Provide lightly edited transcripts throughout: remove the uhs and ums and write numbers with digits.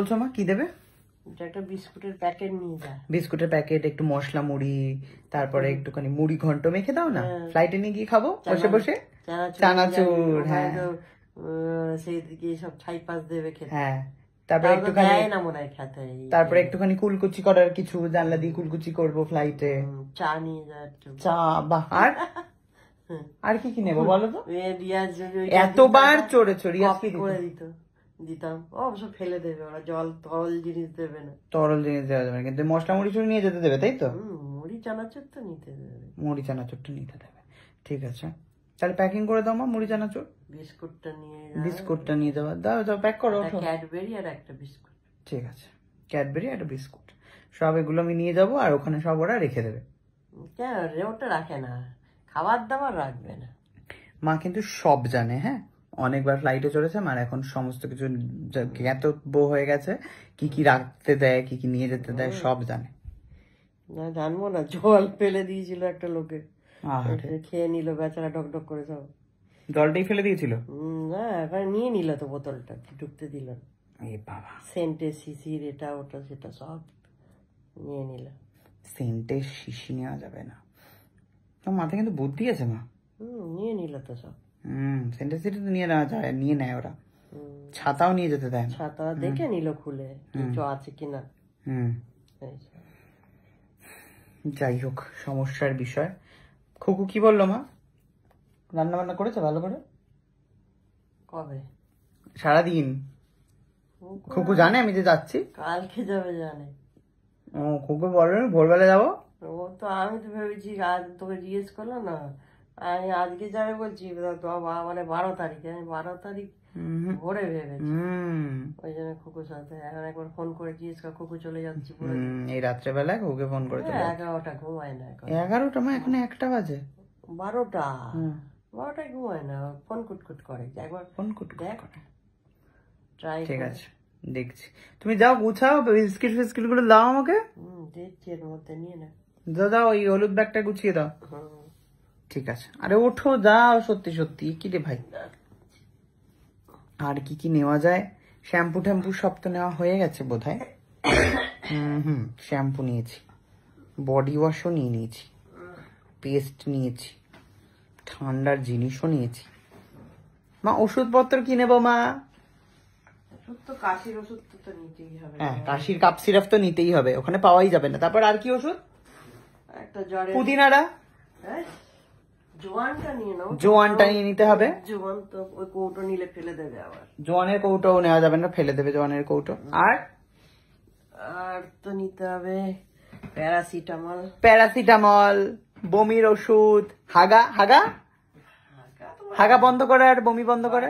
বলছো মা? কি দেবে? একটা বিস্কুটের প্যাকেট নিয়ে যা। বিস্কুটের প্যাকেট, একটু মশলা মুড়ি, তারপরে একটুখানি মুড়ি ঘন্ট মেখে দাও না, ফ্লাইটে নিয়ে গিয়ে খাবো বসে বসে। চানাচুর, হ্যাঁ সেইদিকে সব ছাই পাশ দেবে খেতে। হ্যাঁ, তারপরে একটুখানি না মনে হয় খেতে। তারপরে একটুখানি কুলকুচি করার কিছু, জানলা দিয়ে কুলকুচি করবো ফ্লাইটে। চা নিয়ে যা একটু। চা, বাহ। আর কি কি নেবো বলো তো? রিয়াজ এতবার চড়েছো, রিয়াজ কি করে দিতাম। অবশ্য ফেলে দেবে ওরা, জল তরল জিনিস দেবে না। তরল জিনিস দেওয়া যাবে না, কিন্তু মশলা মুড়ি চুড়ি নিয়ে যেতে দেবে, তাই তো? মুড়ি চানাচুর তো নিতে দেবে। মুড়ি চানাচুর তো নিতে দেবে, ঠিক আছে। তাহলে প্যাকিং করে দাও মা, মুড়ি চানাচুর। বিস্কুটটা নিয়ে যাওয়া, দাও দাও, প্যাক করো। ক্যাডবেরি আর একটা বিস্কুট। ঠিক আছে, ক্যাডবেরি আর একটা বিস্কুট, সব এগুলো আমি নিয়ে যাবো, আর ওখানে সব ওরা রেখে দেবে। কেন ওটা রাখে না, খাবার দাবার রাখবে না। মা কিন্তু সব জানে, হ্যাঁ, অনেকবার ফ্লাইটে চড়েছে, মার এখন সমস্ত কিছু জ্ঞাতব্য হয়ে গেছে, কি কি রাখতে দেয়, কি কি নিয়ে যেতে দেয়, সব জানে। না জানবো না, জল ফেলে দিয়েছিল একটা লোকে, খেয়ে নিল বেচারা, ঢকঢক করে সব। জলটাই ফেলে দিয়েছিল? না, এবার নিয়ে নিল তো বোতলটা, ঢুকতে দিল। এই বাবা, সেন্টের শিশির এটা ওটা সেটা সব নিয়ে নিল। সেন্টের শিশি নেওয়া যাবে না, তোমার মাথায় কিন্তু বুদ্ধি আছে মা। নিয়ে নিল তো সব। সেন্টের শিশি তো নিয়ে নেওয়া যায়, নিয়ে নেয় ওরা। ছাতাও নিয়ে যেতে দেয় না। ছাতা দেখে নিল খুলে কিছু আছে কিনা। যাই হোক, সমস্যার বিষয়। খুকু কি বললো মা? রান্না বান্না করেছে ভালো করে? কবে? সারাদিন? খুকু জানে আমি যে যাচ্ছি? কালকে যাবে জানে। ও, খুকু বললো ভোরবেলা যাবো। ও তো আমি তো ভেবেছি আজ তোকে জিজ্ঞেস করলো না, আমি আজকে যাবে বলছি, মানে 12 তারিখে, আমি 12 তারিখ ভোরে ভেবেছি, ওই জন্য খুকুর সাথে এখন একবার ফোন করে জিজ্ঞেস কর, খুকু চলে যাচ্ছি এই রাত্রেবেলায় খুকুকে ফোন করে চলে 11টা ঘুমায় না এখন। 11টা মা, এখন 1টা বাজে। 12টায় ঘুমায় না, ফোন কুটকুট করে, একবার ফোন কুটকুট করে। ট্রাই। ঠিক আছে, দেখছি। তুমি যাও, গুছাও, বিস্কিট ফিস্কিট গুলো দাও আমাকে। দেখছি এর মধ্যে নিয়ে না। দাও, ওই হলুদ ব্যাগটা গুছিয়ে দাও। ঠিক আছে, আরে ওঠো, যাও, সত্যি সত্যি কি রে ভাই। আর কি কি নেওয়া যায়? শ্যাম্পু ট্যাম্পু সব তো নেওয়া হয়ে গেছে বোধহয়। শ্যাম্পু নিয়েছি, বডি ওয়াশও নিয়ে নিয়েছি, পেস্ট নিয়েছি, ঠান্ডার জিনিসও নিয়েছি। মা ওষুধপত্র কি নেবো মা? কাশির ওষুধ তো নিতেই হবে। হ্যাঁ, কাশির কাপ সিরাপ তো নিতেই হবে, ওখানে পাওয়াই যাবে না। তারপর আর কি ওষুধ? একটা জ্বরের পুদিনাটা, জোয়ানটা নিয়ে নিতে হবে। জোয়ান তো ওই কৌটো নিলে ফেলে দেবে আবার। জোয়ানের কৌটো নেওয়া যাবে না, ফেলে দেবে জোয়ানের কৌটো। আর তো নিতে হবে প্যারাসিটামল, বমির ওষুধ, হাগা বন্ধ করে আর বমি বন্ধ করে।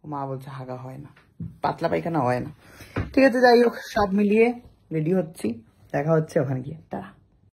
মা বলছে হাগা হয় না, পাতলা পায়খানা হয় না। ঠিক আছে, যাই হোক, সব মিলিয়ে রেডি হচ্ছি, দেখা হচ্ছে ওখানে গিয়ে।